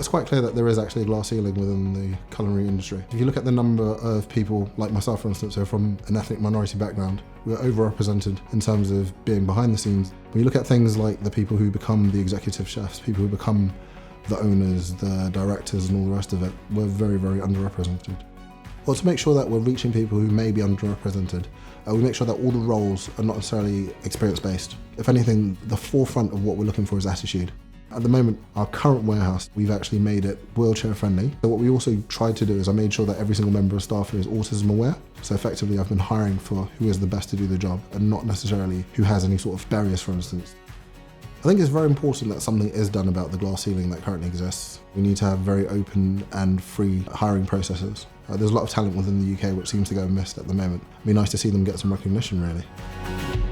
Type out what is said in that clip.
It's quite clear that there is actually a glass ceiling within the culinary industry. If you look at the number of people, like myself for instance, who are from an ethnic minority background, we're overrepresented in terms of being behind the scenes. When you look at things like the people who become the executive chefs, people who become the owners, the directors and all the rest of it, we're very, very underrepresented. Well, to make sure that we're reaching people who may be underrepresented, we make sure that all the roles are not necessarily experience-based. If anything, the forefront of what we're looking for is attitude. At the moment, our current warehouse, we've actually made it wheelchair friendly. So what we also tried to do is I made sure that every single member of staff here is autism aware. So effectively, I've been hiring for who is the best to do the job and not necessarily who has any sort of barriers, for instance. I think it's very important that something is done about the glass ceiling that currently exists. We need to have very open and free hiring processes. There's a lot of talent within the UK which seems to go missed at the moment. It'd be nice to see them get some recognition, really.